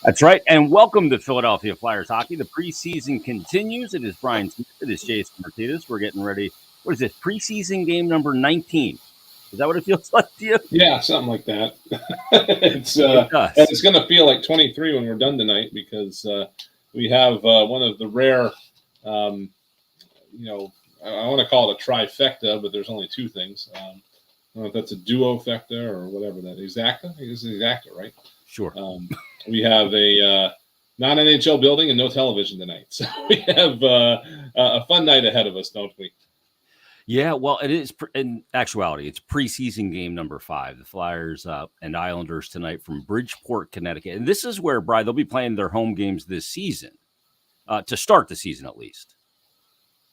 That's right. And welcome to Philadelphia Flyers hockey. The preseason continues. It is Brian Smith. It is Jason Myrtetus. We're getting ready. What is this? Preseason game number 19. Is that what it feels like to you? Yeah, something like that. It's It does. and it's going to feel like 23 when we're done tonight because we have one of the rare, I want to call it a trifecta, but there's only two things. I don't know if that's a duofecta or whatever that is. Exacta? I think it's exacta, right? Sure. We have a non-NHL building and no television tonight. So we have a fun night ahead of us, don't we? Yeah, well, it is. In actuality, it's preseason game number 5. The Flyers and Islanders tonight from Bridgeport, Connecticut. And this is where, Brian, they'll be playing their home games this season, to start the season at least.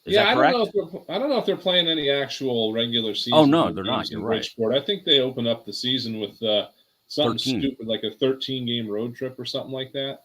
Is that correct? I don't know if they're playing any actual regular season. Oh, no, they're not. You're right. Bridgeport. I think they open up the season with something 13. Stupid like a 13-game road trip or something like that.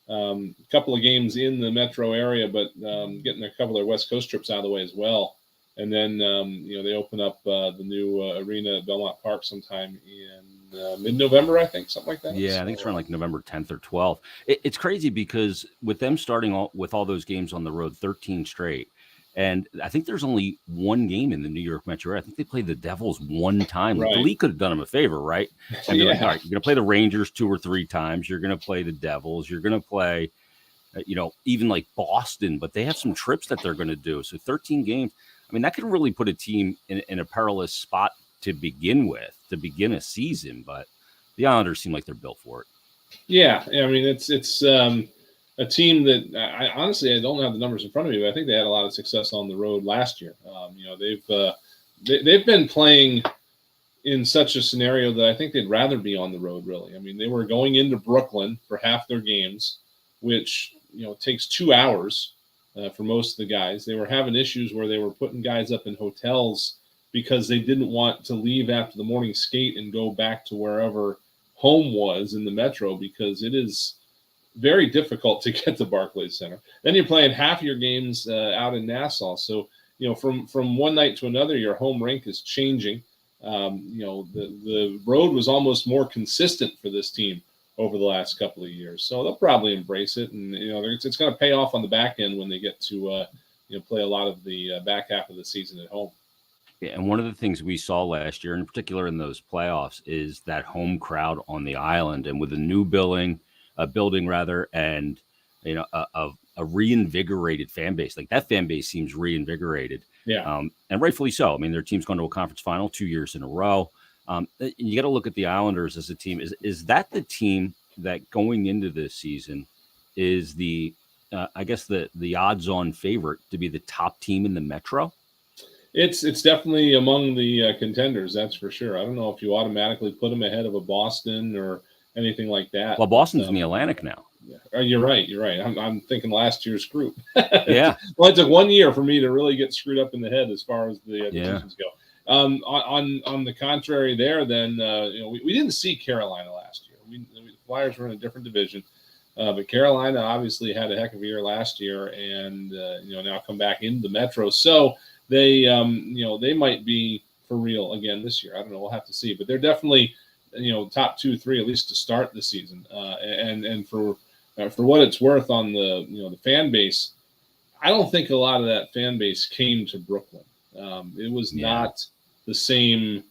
A couple of games in the metro area, but getting a couple of West Coast trips out of the way as well. And then, they open up the new arena at Belmont Park sometime in mid-November, I think, something like that. Yeah, I think it's around like November 10th or 12th. It's crazy because with them starting with all those games on the road, 13 straight, and I think there's only one game in the New York metro area. I think they played the Devils one time. Like, right. The league could have done them a favor, right? And they're like, all right, you're going to play the Rangers 2 or 3 times. You're going to play the Devils. You're going to play, even like Boston. But they have some trips that they're going to do. So 13 games. I mean, that can really put a team in a perilous spot to begin with, to begin a season. But the Islanders seem like they're built for it. Yeah, I mean, it's a team that I honestly don't have the numbers in front of me, but I think they had a lot of success on the road last year. They've been playing in such a scenario that I think they'd rather be on the road. Really, I mean, they were going into Brooklyn for half their games, which takes 2 hours. For most of the guys, they were having issues where they were putting guys up in hotels because they didn't want to leave after the morning skate and go back to wherever home was in the metro because it is very difficult to get to Barclays Center. Then you're playing half your games out in Nassau. So, from one night to another, your home rink is changing. The road was almost more consistent for this team over the last couple of years. So they'll probably embrace it. And, it's going to pay off on the back end when they get to, play a lot of the back half of the season at home. Yeah, and one of the things we saw last year, in particular in those playoffs, is that home crowd on the island. And with a new building, and, a reinvigorated fan base. Like, that fan base seems reinvigorated. Yeah. And rightfully so. I mean, their team's gone to a conference final 2 years in a row. You got to look at the Islanders as a team. Is that the team that going into this season is the odds-on favorite to be the top team in the Metro? It's definitely among the contenders, that's for sure. I don't know if you automatically put them ahead of a Boston or anything like that. Well, Boston's in the Atlantic now. Yeah. You're right. I'm thinking last year's group. Yeah. Well, it took 1 year for me to really get screwed up in the head as far as the divisions go. On the contrary, there, then we didn't see Carolina last year. The Flyers were in a different division, but Carolina obviously had a heck of a year last year, and now come back into the Metro. So they might be for real again this year. I don't know. We'll have to see, but they're definitely top 2, 3 at least to start the season. And for what it's worth on the fan base, I don't think a lot of that fan base came to Brooklyn. It was not the same,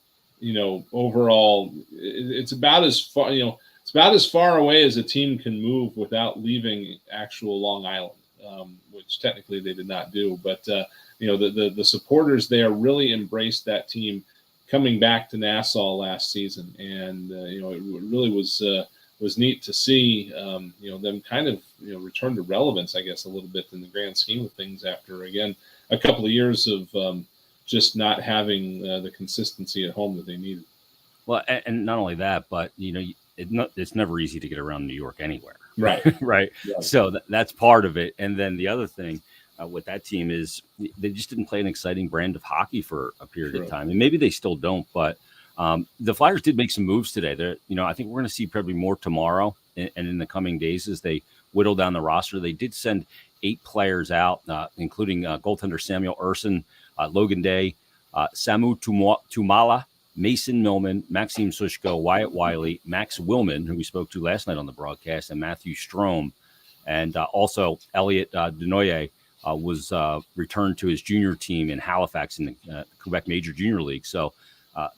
overall. It's about as far, it's about as far away as a team can move without leaving actual Long Island, which technically they did not do. But the supporters there really embraced that team coming back to Nassau last season, and it really was neat to see them kind of return to relevance, I guess, a little bit in the grand scheme of things after again a couple of years of just not having the consistency at home that they needed. Well, and not only that, but it's never easy to get around New York anywhere, right? Right. Yeah. So that's part of it. And then the other thing with that team is they just didn't play an exciting brand of hockey for a period of time, and maybe they still don't. But the Flyers did make some moves today. I think we're going to see probably more tomorrow and in the coming days as they whittle down the roster. They did send 8 players out, including goaltender Samuel Urson, Logan Day, Samu Tumala, Mason Millman, Maxime Sushko, Wyatt Wiley, Max Willman, who we spoke to last night on the broadcast, and Matthew Strom. And also Elliot Denoye was returned to his junior team in Halifax in the Quebec Major Junior League. So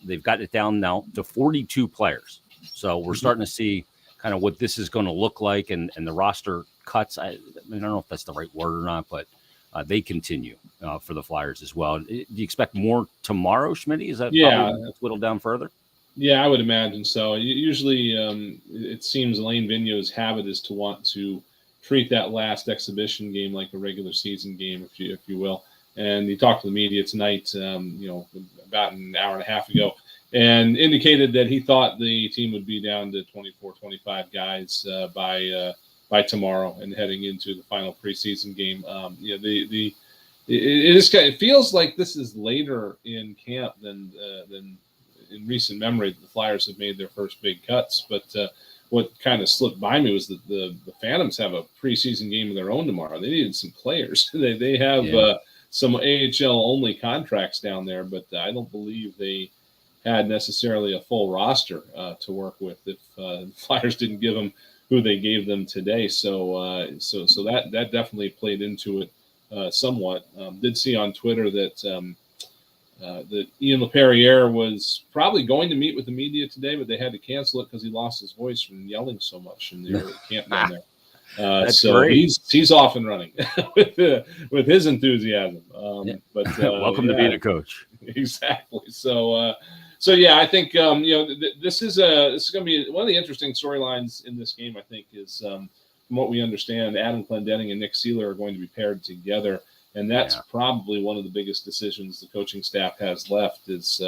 they've got it down now to 42 players. So we're starting to see kind of what this is going to look like, and the roster cuts. I don't know if that's the right word or not, but they continue for the Flyers as well. Do you expect more tomorrow, Schmitty? Is that whittled down further? Yeah, I would imagine so. Usually, it seems Lane Vigneault's habit is to want to treat that last exhibition game like a regular season game, if you will. And he talked to the media tonight, about an hour and a half ago, and indicated that he thought the team would be down to 24, 25 guys by tomorrow and heading into the final preseason game. It feels like this is later in camp than in recent memory that the Flyers have made their first big cuts. But what kind of slipped by me was that the Phantoms have a preseason game of their own tomorrow. They needed some players. They have some AHL only contracts down there, but I don't believe they had necessarily a full roster to work with if the Flyers didn't give them who they gave them today. So that definitely played into it somewhat. Did see on Twitter that that Ian LaPerriere was probably going to meet with the media today, but they had to cancel it because he lost his voice from yelling so much in the early camp down there. So great. He's off and running with his enthusiasm. But welcome to being a coach. Exactly. So yeah, I think this is going to be one of the interesting storylines in this game. I think is from what we understand, Adam Clendenning and Nick Seeler are going to be paired together, and that's probably one of the biggest decisions the coaching staff has left is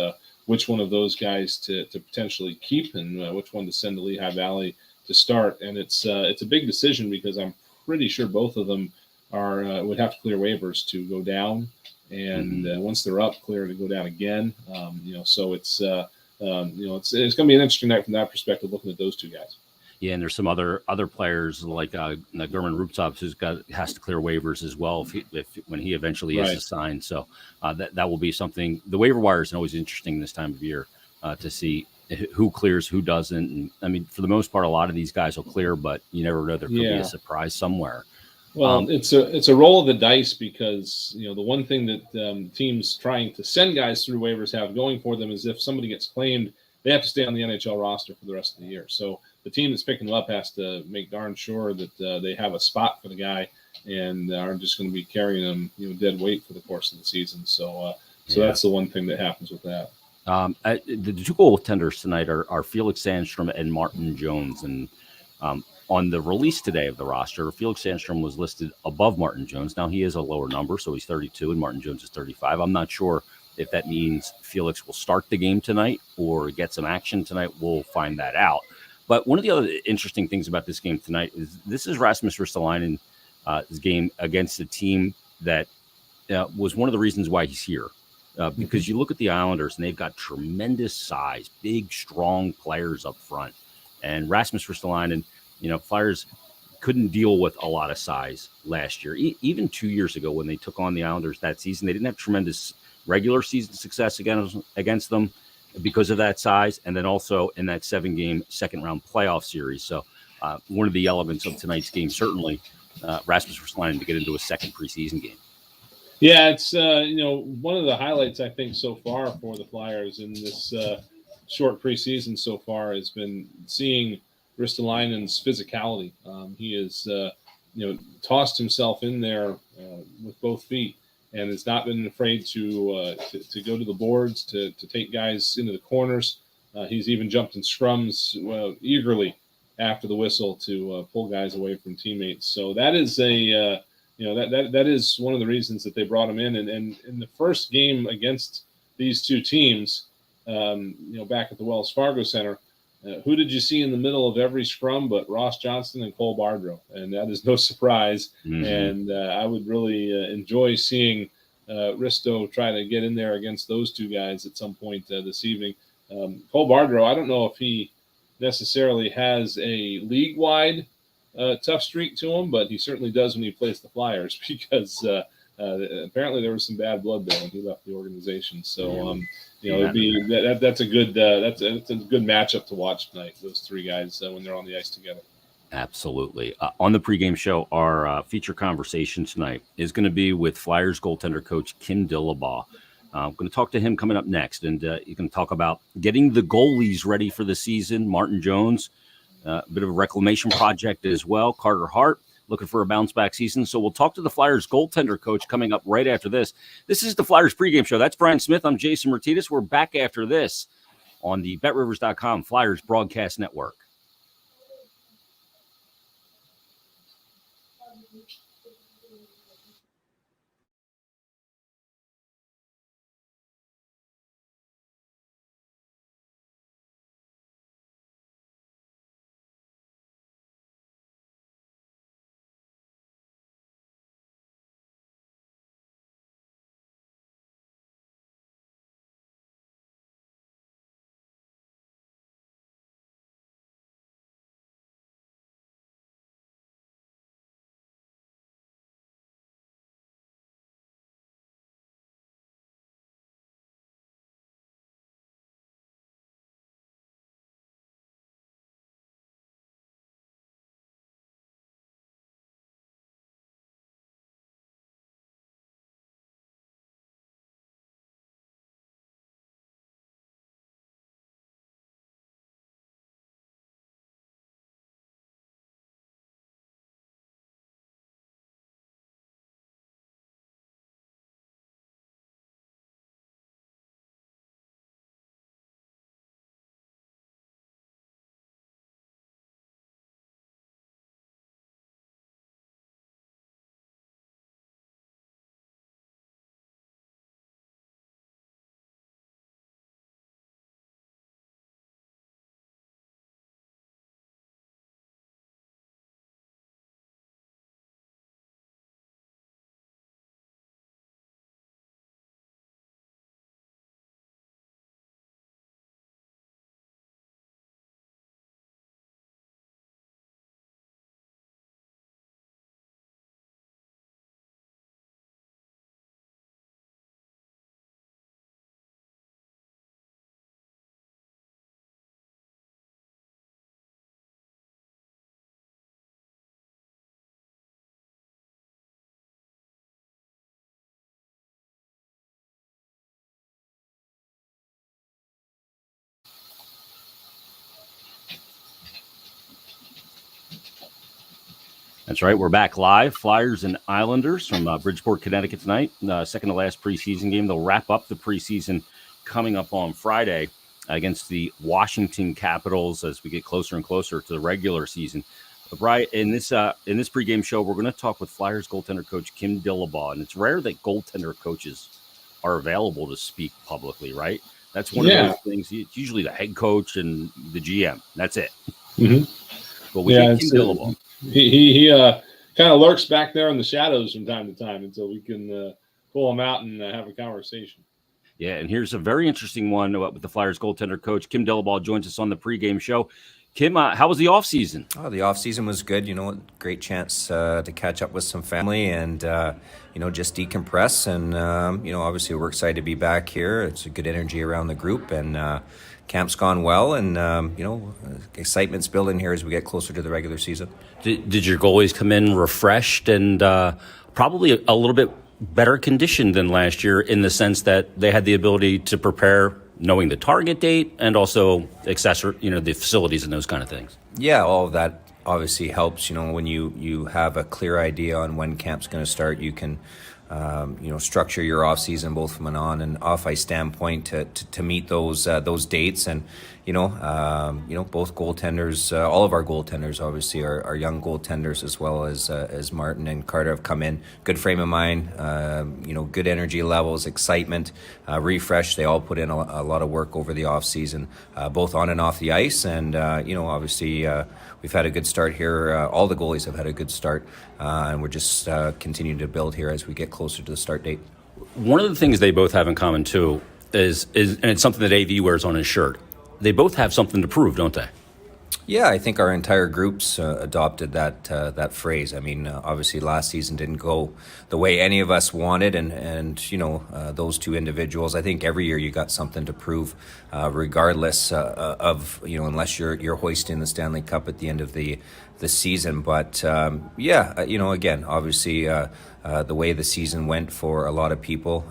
which one of those guys to potentially keep and which one to send to Lehigh Valley to start. And it's a big decision because I'm pretty sure both of them would have to clear waivers to go down. And once they're up, clear to go down again. So it's going to be an interesting night from that perspective, looking at those two guys. Yeah, and there's some other players like German Ruptov who's has to clear waivers as well when he eventually is assigned. So that will be something. The waiver wire is always interesting this time of year to see who clears, who doesn't. And I mean, for the most part, a lot of these guys will clear, but you never know, there could be a surprise somewhere. Well, it's a roll of the dice because the one thing that teams trying to send guys through waivers have going for them is if somebody gets claimed, they have to stay on the NHL roster for the rest of the year. So the team that's picking them up has to make darn sure that they have a spot for the guy and aren't just going to be carrying them dead weight for the course of the season. So that's the one thing that happens with that. The two goaltenders tonight are Felix Sandstrom and Martin Jones, and on the release today of the roster, Felix Sandstrom was listed above Martin Jones. Now, he is a lower number, so he's 32, and Martin Jones is 35. I'm not sure if that means Felix will start the game tonight or get some action tonight. We'll find that out. But one of the other interesting things about this game tonight is this is Rasmus Ristolainen's game against a team that was one of the reasons why he's here. Because you look at the Islanders, and they've got tremendous size, big, strong players up front. And Rasmus Ristolainen, Flyers couldn't deal with a lot of size last year. Even 2 years ago when they took on the Islanders that season, they didn't have tremendous regular season success against them because of that size. And then also in that 7-game second-round playoff series. So one of the elements of tonight's game, certainly Rasmus Ristolainen to get into a second preseason game. Yeah, it's one of the highlights I think so far for the Flyers in this short preseason so far has been seeing Ristolainen's physicality. He has tossed himself in there with both feet and has not been afraid to go to the boards, to take guys into the corners. He's even jumped in scrums eagerly after the whistle to pull guys away from teammates. So that is that is one of the reasons that they brought him in. And in the first game against these two teams, back at the Wells Fargo Center, who did you see in the middle of every scrum but Ross Johnston and Cole Bardreau? And that is no surprise. Mm-hmm. And I would really enjoy seeing Risto try to get in there against those two guys at some point this evening. Cole Bardreau, I don't know if he necessarily has a league-wide tough streak to him, but he certainly does when he plays the Flyers because apparently there was some bad blood there when he left the organization. So It'd be that's a good that's a good matchup to watch tonight. Those three guys when they're on the ice together. Absolutely. On the pregame show, our feature conversation tonight is going to be with Flyers goaltender coach Kim Dillabaugh. I'm going to talk to him coming up next, and you can talk about getting the goalies ready for the season. Martin Jones, a bit of a reclamation project as well. Carter Hart looking for a bounce-back season. So we'll talk to the Flyers goaltender coach coming up right after this. This is the Flyers pregame show. That's Brian Smith. I'm Jason Myrtetus. We're back after this on the BetRivers.com Flyers Broadcast Network. That's right. We're back live. Flyers and Islanders from Bridgeport, Connecticut tonight. Second to last preseason game. They'll wrap up the preseason coming up on Friday against the Washington Capitals as we get closer and closer to the regular season. But Brian, in this pregame show, we're going to talk with Flyers goaltender coach Kim Dillabaugh. And it's rare that goaltender coaches are available to speak publicly, right? That's one of those things. It's usually the head coach and the GM. That's it. Mm-hmm. But we get Kim Dillabaugh. He kind of lurks back there in the shadows from time to time until we can pull him out and have a conversation. Yeah, and here's a very interesting one with the Flyers goaltender coach. Kim Dillabaugh joins us on the pregame show. Kim, how was the offseason? Oh, the offseason was good. Great chance to catch up with some family and, just decompress. And, obviously we're excited to be back here. It's a good energy around the group, and camp's gone well. And, excitement's building here as we get closer to the regular season. Did your goalies come in refreshed and probably a little bit better conditioned than last year in the sense that they had the ability to prepare knowing the target date and also the facilities and those kind of things? Yeah, all of that obviously helps. When you have a clear idea on when camp's going to start, you can structure your off season both from an on and off ice standpoint to meet those dates. And both goaltenders, all of our goaltenders obviously are young goaltenders, as well as Martin and Carter have come in. Good frame of mind, good energy levels, excitement, refresh. They all put in a lot of work over the off season, both on and off the ice. And obviously we've had a good start here. All the goalies have had a good start, and we're just continuing to build here as we get closer to the start date. One of the things they both have in common too is and it's something that AV wears on his shirt. They both have something to prove, don't they? Yeah, I think our entire group's adopted that phrase. I mean, obviously last season didn't go the way any of us wanted, and those two individuals. I think every year you got something to prove, regardless of unless you're hoisting the Stanley Cup at the end of the season. But again, obviously the way the season went for a lot of people,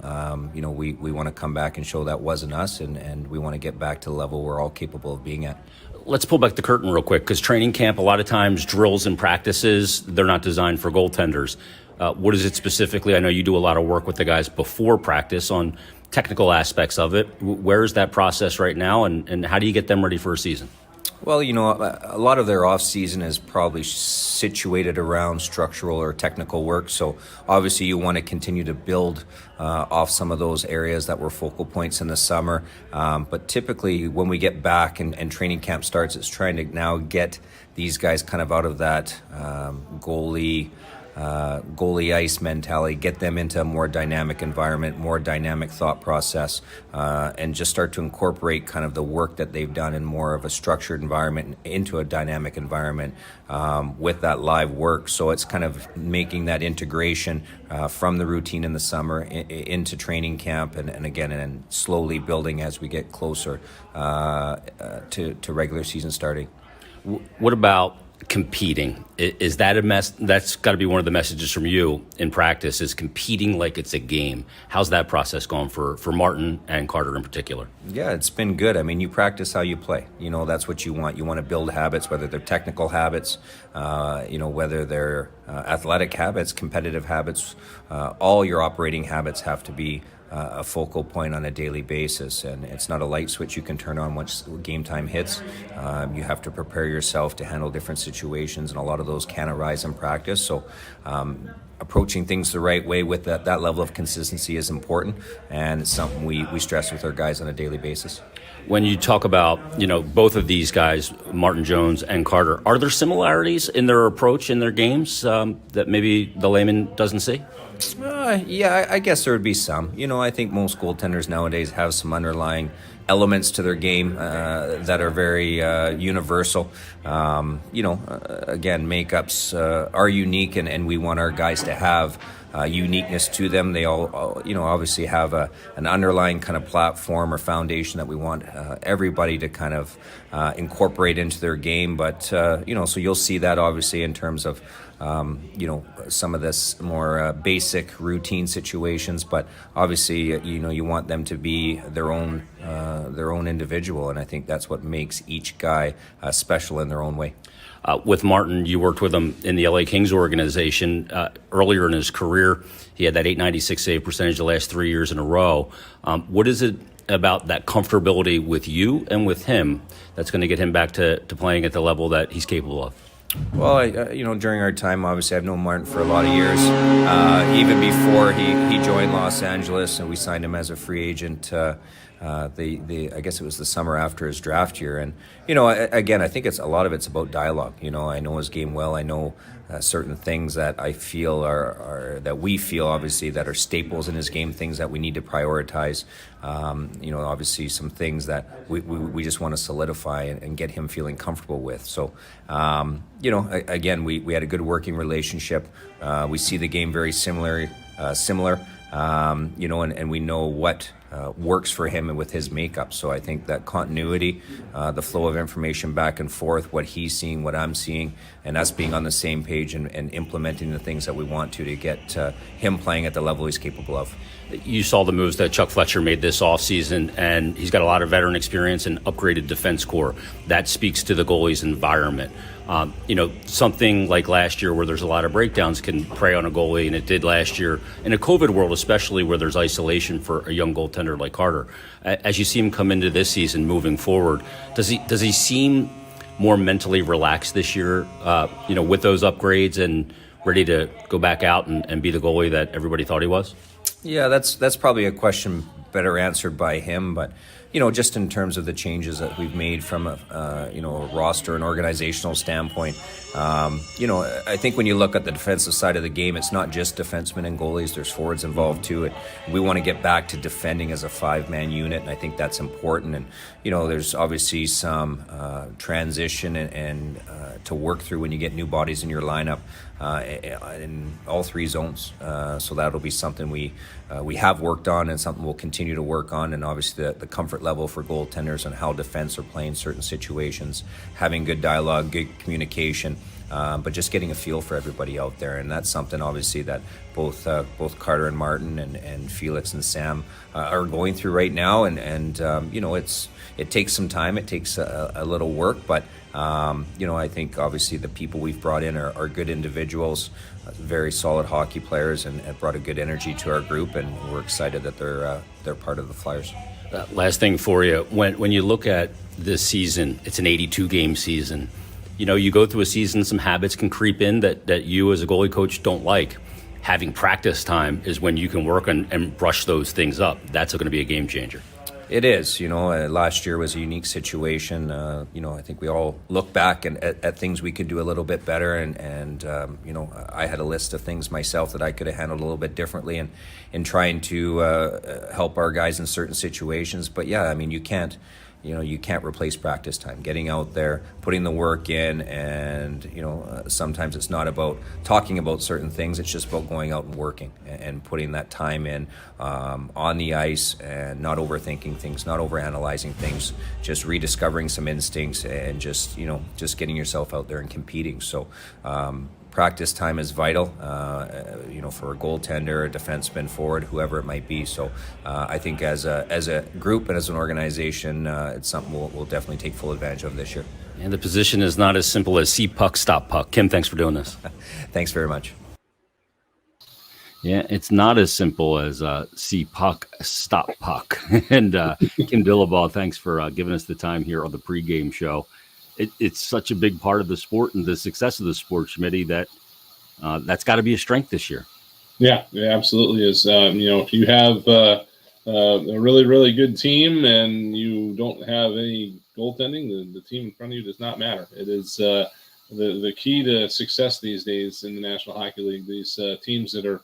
we want to come back and show that wasn't us, and we want to get back to the level we're all capable of being at. Let's pull back the curtain real quick, because training camp, a lot of times drills and practices, they're not designed for goaltenders. What is it specifically? I know you do a lot of work with the guys before practice on technical aspects of it. Where is that process right now, and how do you get them ready for a season? Well, a lot of their off season is probably situated around structural or technical work. So obviously you want to continue to build off some of those areas that were focal points in the summer. But typically when we get back and training camp starts, it's trying to now get these guys kind of out of that goalie ice mentality, get them into a more dynamic environment, more dynamic thought process, and just start to incorporate kind of the work that they've done in more of a structured environment into a dynamic environment with that live work. So it's kind of making that integration from the routine in the summer into training camp, and slowly building as we get closer to regular season starting. What about competing? Is that that's got to be one of the messages from you in practice, is competing like it's a game. How's that process going for Martin and Carter in particular? Yeah, it's been good. I mean, you practice how you play. That's what you want. You want to build habits, whether they're technical habits, whether they're athletic habits, competitive habits. All your operating habits have to be a focal point on a daily basis, and it's not a light switch you can turn on once game time hits. You have to prepare yourself to handle different situations, and a lot of those can arise in practice. So approaching things the right way with that level of consistency is important, and it's something we stress with our guys on a daily basis. When you talk about, both of these guys, Martin Jones and Carter, are there similarities in their approach in their games that maybe the layman doesn't see? I guess there would be some. I think most goaltenders nowadays have some underlying elements to their game that are very universal. Again, makeups are unique, and we want our guys to have uniqueness to them. They all, obviously have an underlying kind of platform or foundation that we want everybody to kind of incorporate into their game. But, so you'll see that obviously in terms of, some of this more basic routine situations, but obviously, you want them to be their own individual. And I think that's what makes each guy special in their own way. With Martin, you worked with him in the LA Kings organization earlier in his career. He had that .896 save percentage the last 3 years in a row. What is it about that comfortability with you and with him that's going to get him back to playing at the level that he's capable of? Well, during our time, obviously, I've known Martin for a lot of years. Even before he joined Los Angeles, and we signed him as a free agent. I guess it was the summer after his draft year, and again, I think a lot of it's about dialogue. I know his game well. I know certain things that I feel are that we feel obviously that are staples in his game, things that we need to prioritize. Obviously some things that we just want to solidify and get him feeling comfortable with. So, again, we had a good working relationship. We see the game very similar, and we know what works for him and with his makeup. So I think that continuity, the flow of information back and forth, what he's seeing, what I'm seeing, and us being on the same page and implementing the things that we want to get him playing at the level he's capable of. You saw the moves that Chuck Fletcher made this offseason, and he's got a lot of veteran experience and upgraded defense corps. That speaks to the goalie's environment. Something like last year where there's a lot of breakdowns can prey on a goalie, and it did last year in a COVID world, especially where there's isolation for a young goaltender like Carter. As you see him come into this season moving forward, does he seem more mentally relaxed this year, with those upgrades and ready to go back out and be the goalie that everybody thought he was? Yeah, that's probably a question better answered by him, but just in terms of the changes that we've made from a roster and organizational standpoint. I think when you look at the defensive side of the game, it's not just defensemen and goalies. There's forwards involved too. We want to get back to defending as a 5-man unit, and I think that's important. And there's obviously some transition and to work through when you get new bodies in your lineup in all 3 zones. So that'll be something we have worked on and something we'll continue to work on. And obviously the comfort level for goaltenders and how defense are playing certain situations, having good dialogue, good communication. But just getting a feel for everybody out there, and that's something obviously that both Carter and Martin and Felix and Sam are going through right now, and it takes some time, it takes a little work, but I think obviously the people we've brought in are good individuals, very solid hockey players, and have brought a good energy to our group, and we're excited that they're part of the Flyers. Last thing for you, when you look at this season, it's an 82-game season. You go through a season, some habits can creep in that you as a goalie coach don't like. Having practice time is when you can work on and brush those things up. That's going to be a game changer. It is. Last year was a unique situation. I think we all look back at things we could do a little bit better. And I had a list of things myself that I could have handled a little bit differently in trying to help our guys in certain situations. But yeah, you can't. You can't replace practice time, getting out there, putting the work in, and sometimes it's not about talking about certain things, it's just about going out and working and putting that time in on the ice, and not overthinking things, not overanalyzing things, just rediscovering some instincts, and just getting yourself out there and competing. So practice time is vital, for a goaltender, a defenseman, forward, whoever it might be. So I think as a group and as an organization, it's something we'll definitely take full advantage of this year. And the position is not as simple as see puck, stop puck. Kim, thanks for doing this. Thanks very much. Yeah, it's not as simple as see puck, stop puck. And Kim Dillabaugh, thanks for giving us the time here on the pregame show. It's such a big part of the sport and the success of the sport, Schmitty, that's got to be a strength this year. Yeah, it absolutely is. If you have a really, really good team and you don't have any goaltending, the team in front of you does not matter. It is the key to success these days in the National Hockey League. These teams that are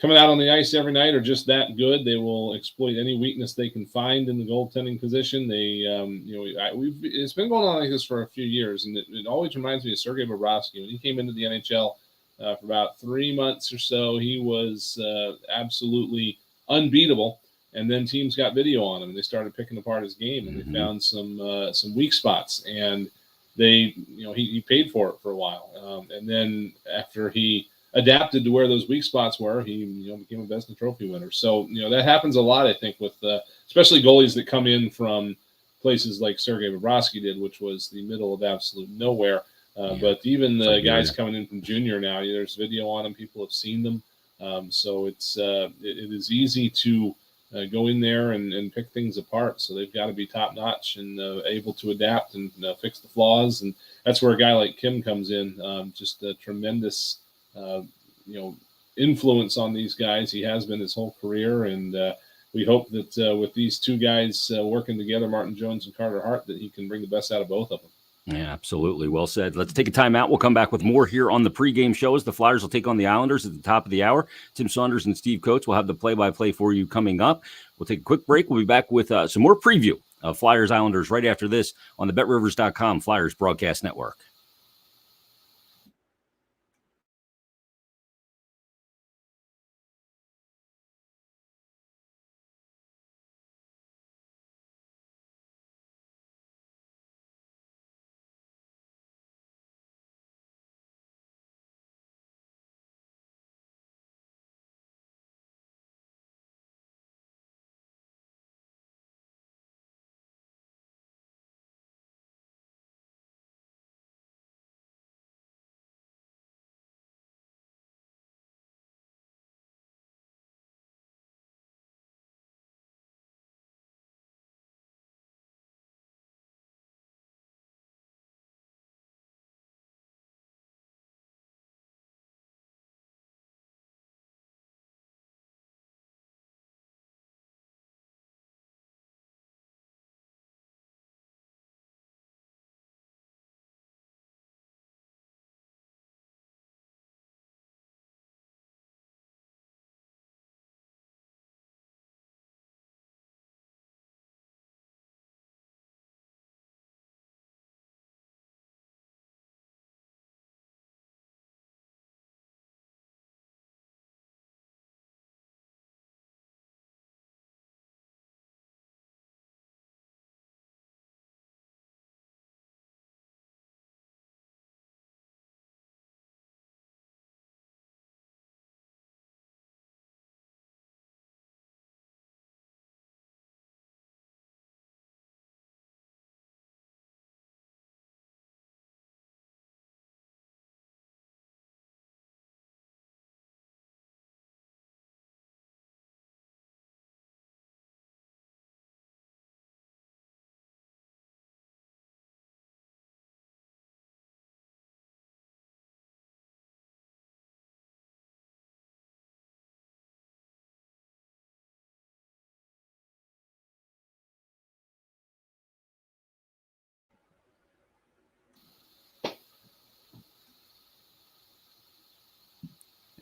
coming out on the ice every night are just that good. They will exploit any weakness they can find in the goaltending position. It's been going on like this for a few years, and it always reminds me of Sergei Bobrovsky. When he came into the NHL for about 3 months or so, he was absolutely unbeatable. And then teams got video on him, and they started picking apart his game, and they found some weak spots, and he paid for it for a while. And then after he adapted to where those weak spots were, he became a Vezina Trophy winner. So that happens a lot, I think, with especially goalies that come in from places like Sergei Bobrovsky did, which was the middle of absolute nowhere. But even the guys coming in from junior now, there's video on them. People have seen them. So it is easy to go in there and pick things apart. So they've got to be top notch and able to adapt and fix the flaws. And that's where a guy like Kim comes in. Just a tremendous influence on these guys. He has been his whole career, and we hope that with these two guys working together, Martin Jones and Carter Hart, that he can bring the best out of both of them. Yeah, absolutely. Well said. Let's take a time out. We'll come back with more here on the pregame show as the Flyers will take on the Islanders at the top of the hour. Tim Saunders and Steve Coates will have the play-by-play for you coming up. We'll take a quick break. We'll be back with some more preview of Flyers Islanders right after this on the BetRivers.com Flyers Broadcast Network.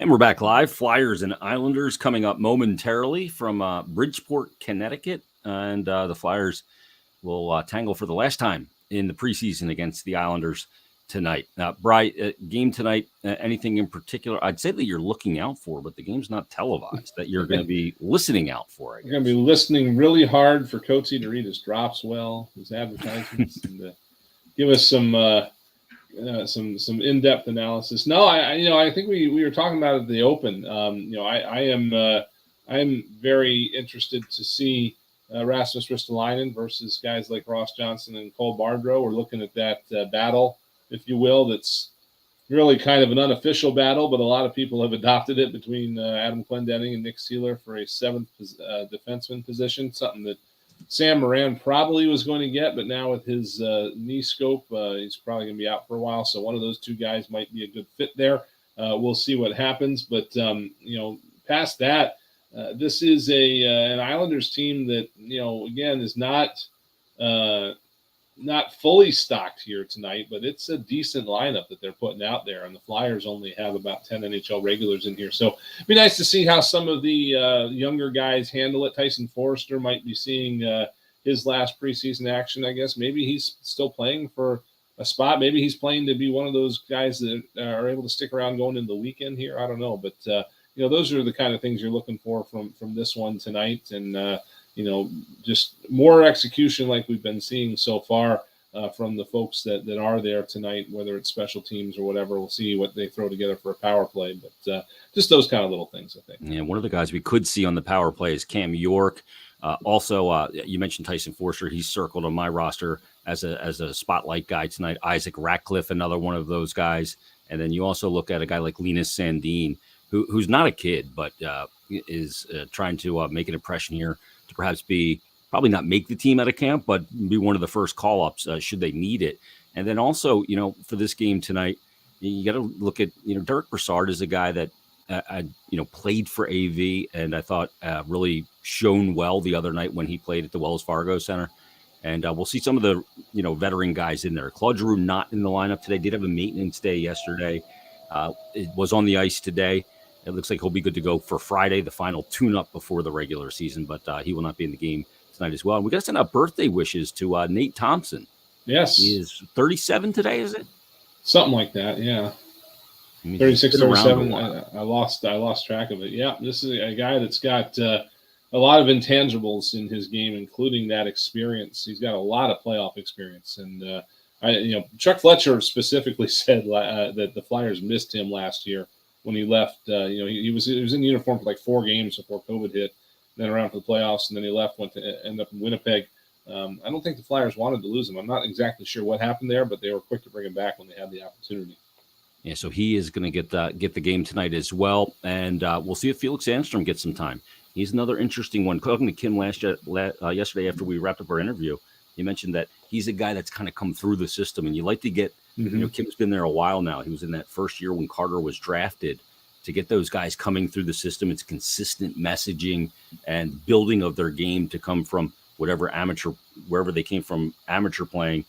And we're back live. Flyers and Islanders coming up momentarily from Bridgeport, Connecticut. And the Flyers will tangle for the last time in the preseason against the Islanders tonight. Brian, game tonight, anything in particular? I'd say that you're looking out for, but the game's not televised, that you're going to be listening out for. You're going to be listening really hard for Coatsy to read his drops well, his advertisements, and give us some in-depth analysis. No, I think we were talking about it at the Open. I am very interested to see Rasmus Ristolainen versus guys like Ross Johnson and Cole Bardreau. We're looking at that battle, if you will. That's really kind of an unofficial battle, but a lot of people have adopted it between Adam Clendenning and Nick Seeler for a seventh defenseman position. Something that Sam Moran probably was going to get, but now with his knee scope, he's probably going to be out for a while. So one of those two guys might be a good fit there. We'll see what happens. But, past that, this is an Islanders team that, again, is not fully stocked here tonight, but it's a decent lineup that they're putting out there. And the Flyers only have about 10 NHL regulars in here. So it'd be nice to see how some of the younger guys handle it. Tyson Forrester might be seeing his last preseason action, I guess. Maybe he's still playing for a spot. Maybe he's playing to be one of those guys that are able to stick around going into the weekend here. I don't know. But, those are the kind of things you're looking for from this one tonight. And, just more execution like we've been seeing so far from the folks that are there tonight, whether it's special teams or whatever. We'll see what they throw together for a power play, but just those kind of little things, I think. Yeah, one of the guys we could see on the power play is Cam York. Also, you mentioned Tyson Forster. He's circled on my roster as a spotlight guy tonight. Isaac Ratcliffe, another one of those guys. And then you also look at a guy like Linus Sandin, who's not a kid, but is trying to make an impression here to perhaps probably not make the team out of camp, but be one of the first call-ups should they need it. And then also, for this game tonight, you got to look at, Derek Brassard is a guy that, played for AV and I thought really shone well the other night when he played at the Wells Fargo Center. And we'll see some of the, veteran guys in there. Claude Giroux not in the lineup today. Did have a maintenance day yesterday. It was on the ice today. It looks like he'll be good to go for Friday, the final tune-up before the regular season, but he will not be in the game tonight as well. And we got to send out birthday wishes to Nate Thompson. Yes. He is 37 today, is it? Something like that, yeah. 36, 37. I lost track of it. Yeah, this is a guy that's got a lot of intangibles in his game, including that experience. He's got a lot of playoff experience. And, Chuck Fletcher specifically said that the Flyers missed him last year when he left. He was in uniform for like 4 games before COVID hit, then around for the playoffs, and then he left, went to end up in Winnipeg. I don't think the Flyers wanted to lose him. I'm not exactly sure what happened there, but they were quick to bring him back when they had the opportunity. Yeah, so he is going to get the game tonight as well, and we'll see if Felix Sandstrom gets some time. He's another interesting one. Talking to Kim yesterday after we wrapped up our interview, he mentioned that he's a guy that's kind of come through the system, and you like to get, Kim's been there a while now. He was in that first year when Carter was drafted. To get those guys coming through the system, it's consistent messaging and building of their game to come from wherever they came from amateur playing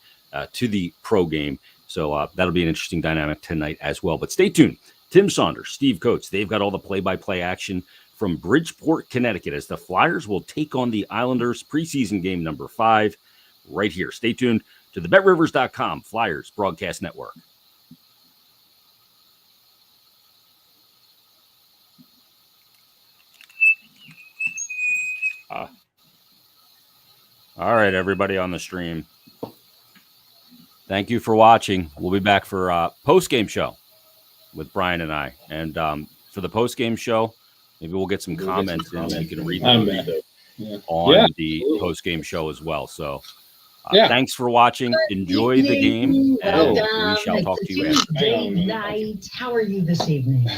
to the pro game. So that'll be an interesting dynamic tonight as well. But stay tuned. Tim Saunders, Steve Coates, they've got all the play-by-play action from Bridgeport, Connecticut, as the Flyers will take on the Islanders preseason game number 5 right here. Stay tuned to the BetRivers.com Flyers Broadcast Network. All right, everybody on the stream. Thank you for watching. We'll be back for a post-game show with Brian and I. And for the post-game show, maybe we'll get some comments and you can read them on the post-game show as well. So thanks for watching. Enjoy the game, and we shall talk to you after. Date night. How are you this evening?